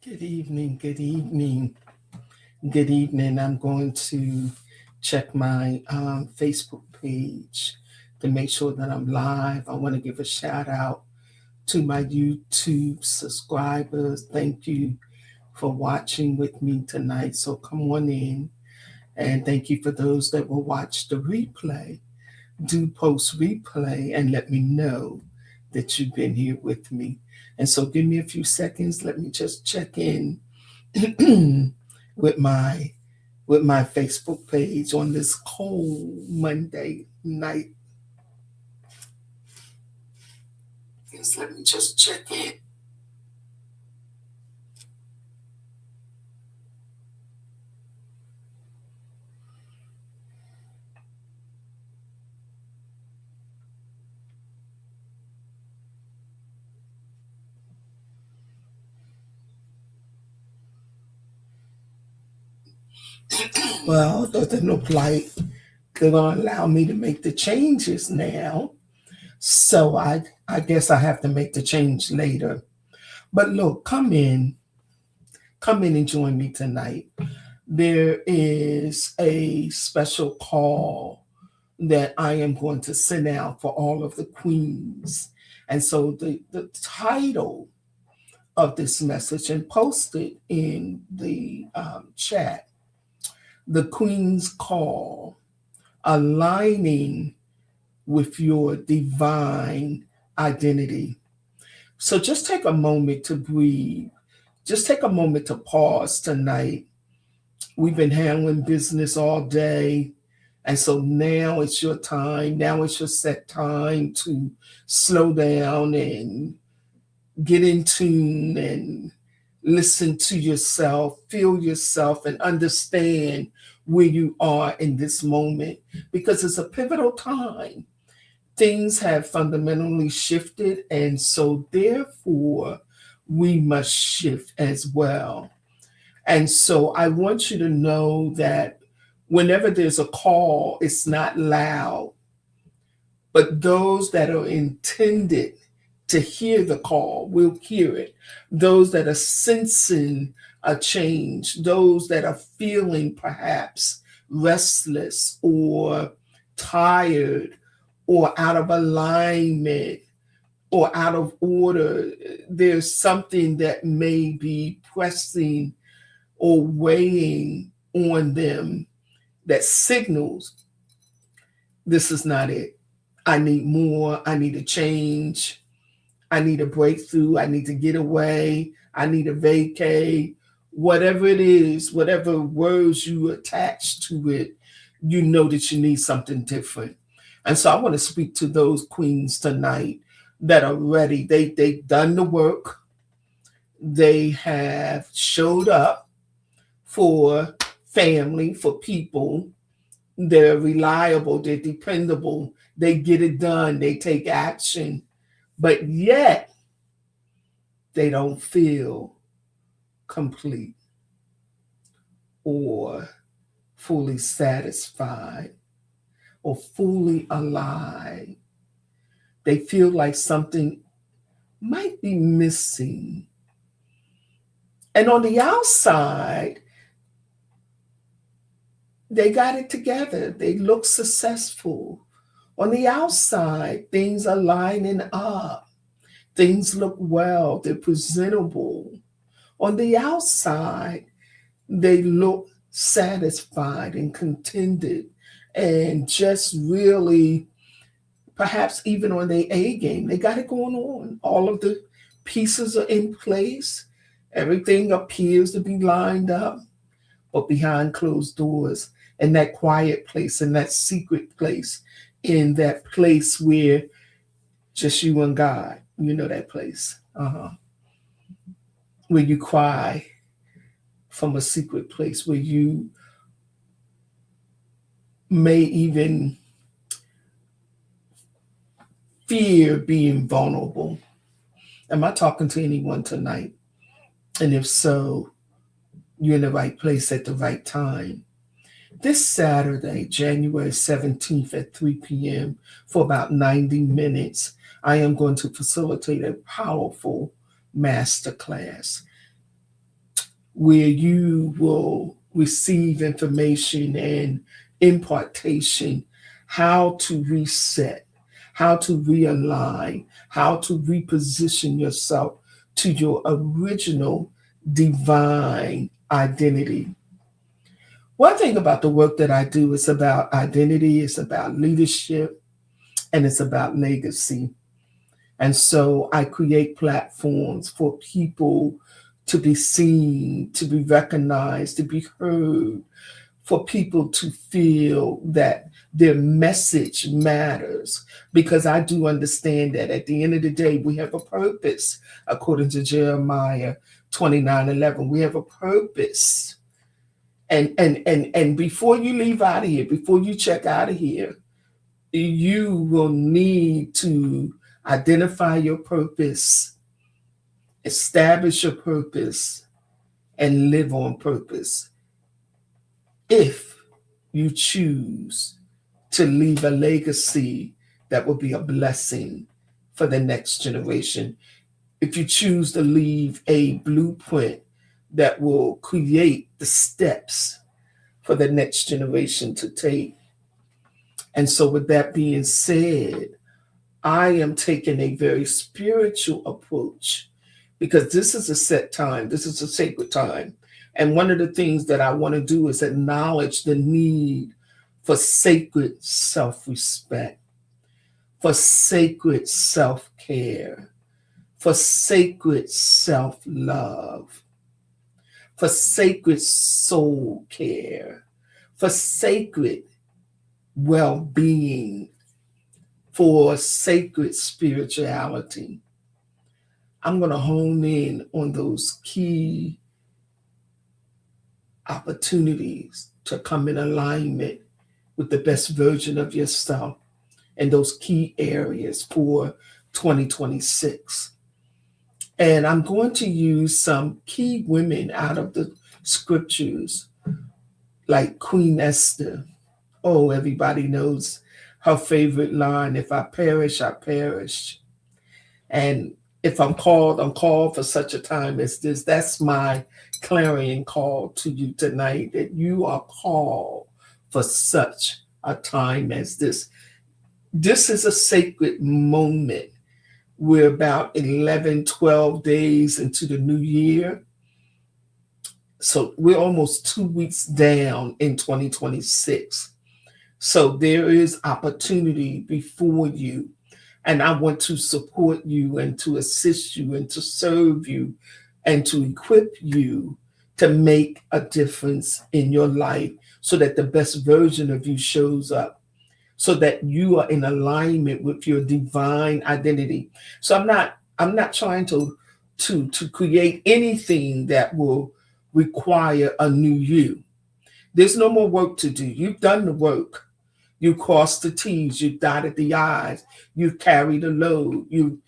Good evening, good evening, good evening. I'm going to check my Facebook page to make sure that I'm live. I want to give a shout out to my YouTube subscribers. Thank you for watching with me tonight. So come on in, and thank you for those that will watch the replay. Do post replay and let me know that you've been here with me. And so give me a few seconds. Let me just check in with my Facebook page on this cold Monday night. Yes, let me just check in. Well, it doesn't look like they're going to allow me to make the changes now. So I guess I have to make the change later. But look, come in and join me tonight. There is a special call that I am going to send out for all of the queens. And so the title of this message, and post it in the chat, the Queen's Call, aligning with your divine identity. So just take a moment to breathe. Just take a moment to pause tonight. We've been handling business all day. And so now it's your time. Now it's your set time to slow down and get in tune and listen to yourself, feel yourself, and understand where you are in this moment, because it's a pivotal time. Things have fundamentally shifted, and so therefore we must shift as well. And so I want you to know that whenever there's a call, it's not loud, but those that are intended to hear the call will hear it. Those that are sensing a change, those that are feeling perhaps restless or tired or out of alignment or out of order, there's something that may be pressing or weighing on them that signals this is not it. I need more. I need a change. I need a breakthrough. I need to get away. I need a vacay. Whatever it is, whatever words you attach to it, you know that you need something different. And so I want to speak to those queens tonight that are ready. They've done the work. They have showed up for family, for people. They're reliable. They're dependable. They get it done. They take action. But yet, they don't feel complete or fully satisfied or fully alive. They feel like something might be missing. And on the outside, they got it together. They look successful. On the outside, things are lining up. Things look well. They're presentable. On the outside, they look satisfied and contented and just really, perhaps even on their A game, they got it going on. All of the pieces are in place. Everything appears to be lined up, but behind closed doors, in that quiet place, in that secret place, in that place where just you and God, you know that place, where you cry from a secret place, where you may even fear being vulnerable. Am I talking to anyone tonight? And if so, you're in the right place at the right time. This Saturday, January 17th at 3 p.m., for about 90 minutes, I am going to facilitate a powerful masterclass. where you will receive information and impartation, how to reset, how to realign, how to reposition yourself to your original divine identity. One thing about the work that I do is about identity, it's about leadership, and it's about legacy. And so I create platforms for people to be seen, to be recognized, to be heard, for people to feel that their message matters. Because I do understand that at the end of the day, we have a purpose, according to Jeremiah 29:11. We have a purpose. And before you leave out of here, before you check out of here, you will need to identify your purpose, establish your purpose, and live on purpose. If you choose to leave a legacy that will be a blessing for the next generation, if you choose to leave a blueprint that will create the steps for the next generation to take. And so, with that being said, I am taking a very spiritual approach because this is a set time, this is a sacred time. And one of the things that I want to do is acknowledge the need for sacred self respect, for sacred self care, for sacred self love, for sacred soul care, for sacred well being, for sacred spirituality. I'm going to hone in on those key opportunities to come in alignment with the best version of yourself and those key areas for 2026. And I'm going to use some key women out of the scriptures, like Queen Esther. Oh, everybody knows her favorite line, if I perish, I perish. And if I'm called for such a time as this. That's my clarion call to you tonight, that you are called for such a time as this. This is a sacred moment. We're about 11, 12 days into the new year. So we're almost 2 weeks down in 2026. So there is opportunity before you. And I want to support you and to assist you and to serve you and to equip you to make a difference in your life so that the best version of you shows up, so that you are in alignment with your divine identity. So I'm not trying to create anything that will require a new you. There's no more work to do. You've done the work. You crossed the T's, you dotted the I's, you carried the load, you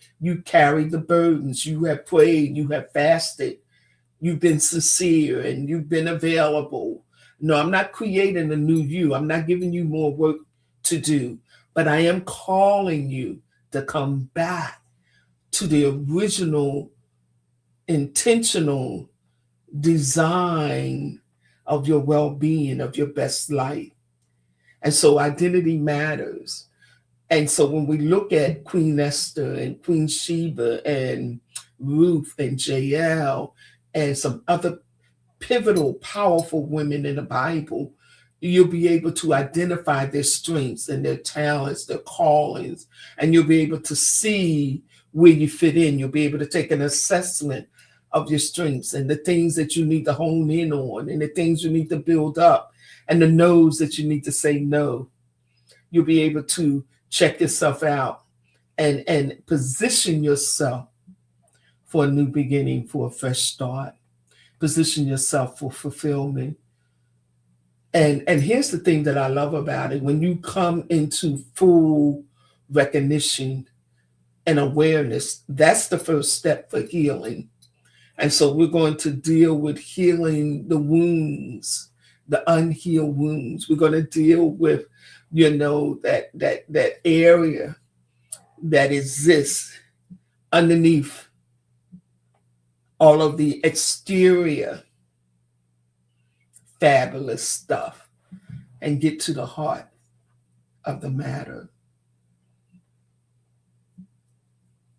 carried the burdens, you have prayed, you have fasted, you've been sincere, and you've been available. No, I'm not creating a new you. I'm not giving you more work to do, but I am calling you to come back to the original intentional design of your well-being, of your best life. And so identity matters. And so when we look at Queen Esther and Queen Sheba and Ruth and Jael and some other pivotal, powerful women in the Bible, you'll be able to identify their strengths and their talents, their callings, and you'll be able to see where you fit in. You'll be able to take an assessment of your strengths and the things that you need to hone in on and the things you need to build up and the no's that you need to say no. You'll be able to check yourself out and position yourself for a new beginning, for a fresh start. Position yourself for fulfillment. And here's the thing that I love about it. When you come into full recognition and awareness, that's the first step for healing. And so we're going to deal with healing the wounds, the unhealed wounds. We're going to deal with, that area that exists underneath all of the exterior fabulous stuff and get to the heart of the matter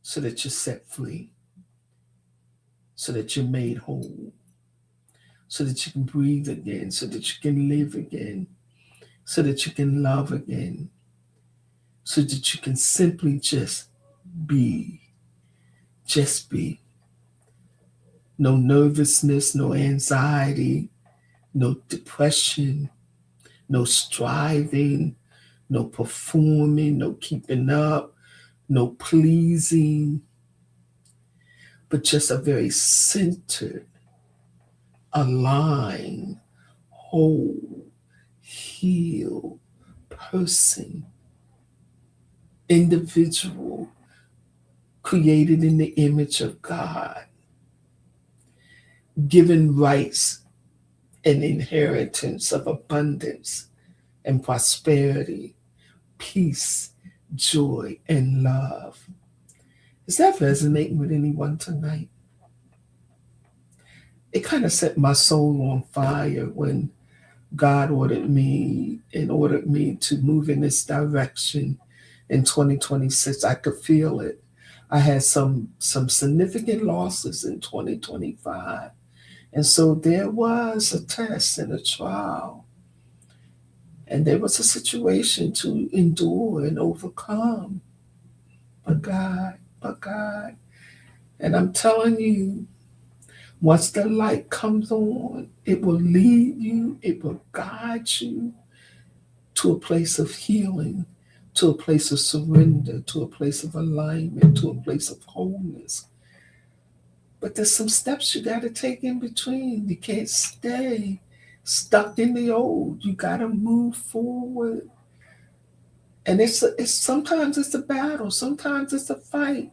so that you're set free, so that you're made whole, so that you can breathe again, so that you can live again, so that you can love again, so that you can simply just be. Just be. No nervousness, no anxiety, no depression, no striving, no performing, no keeping up, no pleasing, but just a very centered, aligned, whole, healed person, individual, created in the image of God, given rights and inheritance of abundance and prosperity, peace, joy, and love. Is that resonating with anyone tonight? It kind of set my soul on fire when God ordered me to move in this direction in 2026. I could feel it. I had some significant losses in 2025. And so there was a test and a trial. And there was a situation to endure and overcome. But God. And I'm telling you, once the light comes on, it will lead you, it will guide you to a place of healing, to a place of surrender, to a place of alignment, to a place of wholeness. But there's some steps you got to take in between. You can't stay stuck in the old. You got to move forward. And it's sometimes it's a battle, sometimes it's a fight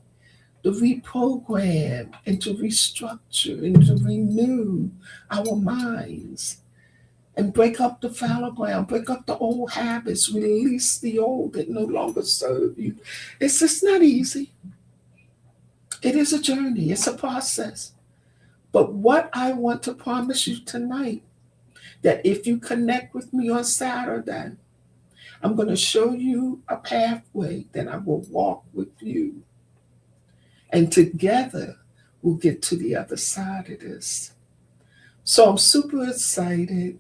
to reprogram and to restructure and to renew our minds and break up the fallow ground, break up the old habits, release the old that no longer serve you. It's just not easy. It is a journey, it's a process. But what I want to promise you tonight, that if you connect with me on Saturday, I'm going to show you a pathway that I will walk with you. And together, we'll get to the other side of this. So I'm super excited.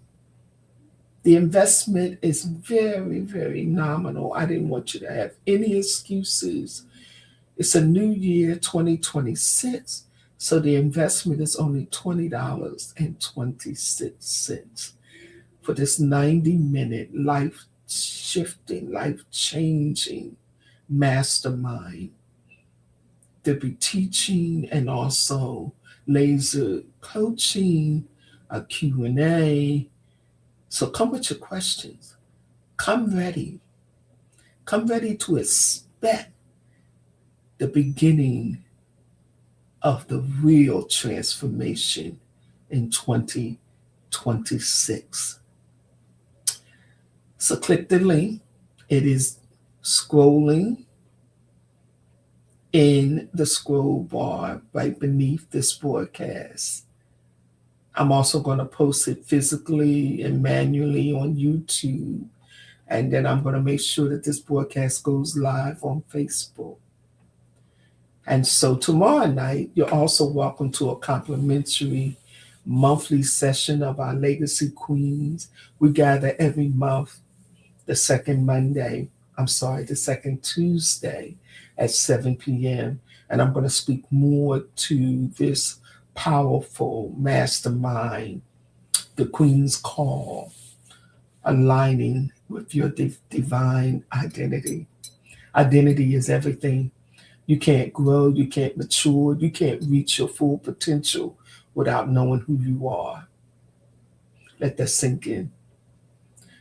The investment is very, very nominal. I didn't want you to have any excuses. It's a new year, 2026. So the investment is only $20.26 for this 90-minute life-shifting, life-changing mastermind. There'll be teaching and also laser coaching, a Q&A. So come with your questions. Come ready. Come ready to expect the beginning of the real transformation in 2026. So click the link. It is scrolling in the scroll bar right beneath this broadcast. I'm also going to post it physically and manually on YouTube. And then I'm going to make sure that this broadcast goes live on Facebook. And so tomorrow night, you're also welcome to a complimentary monthly session of our Legacy Queens. We gather every month, the second Tuesday at 7 p.m. And I'm going to speak more to this powerful mastermind, the Queen's Call, aligning with your divine identity. Identity is everything. You can't grow, you can't mature, you can't reach your full potential without knowing who you are. Let that sink in.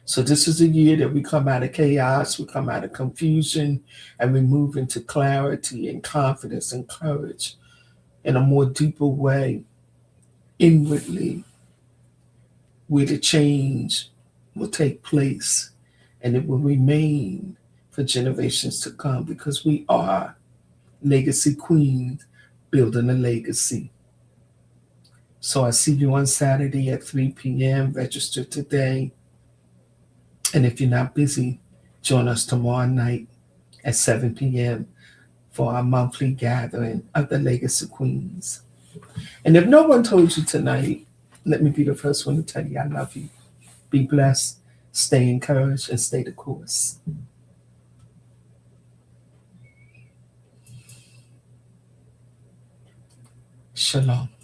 So this is a year that we come out of chaos, we come out of confusion, and we move into clarity and confidence and courage in a more deeper way, inwardly, where the change will take place and it will remain for generations to come, because we are Legacy Queens building a legacy. So I see you on Saturday at 3 p.m. Register today. And if you're not busy, join us tomorrow night at 7 p.m. for our monthly gathering of the Legacy Queens. And if no one told you tonight, let me be the first one to tell you I love you. Be blessed, stay encouraged, and stay the course. Shalom.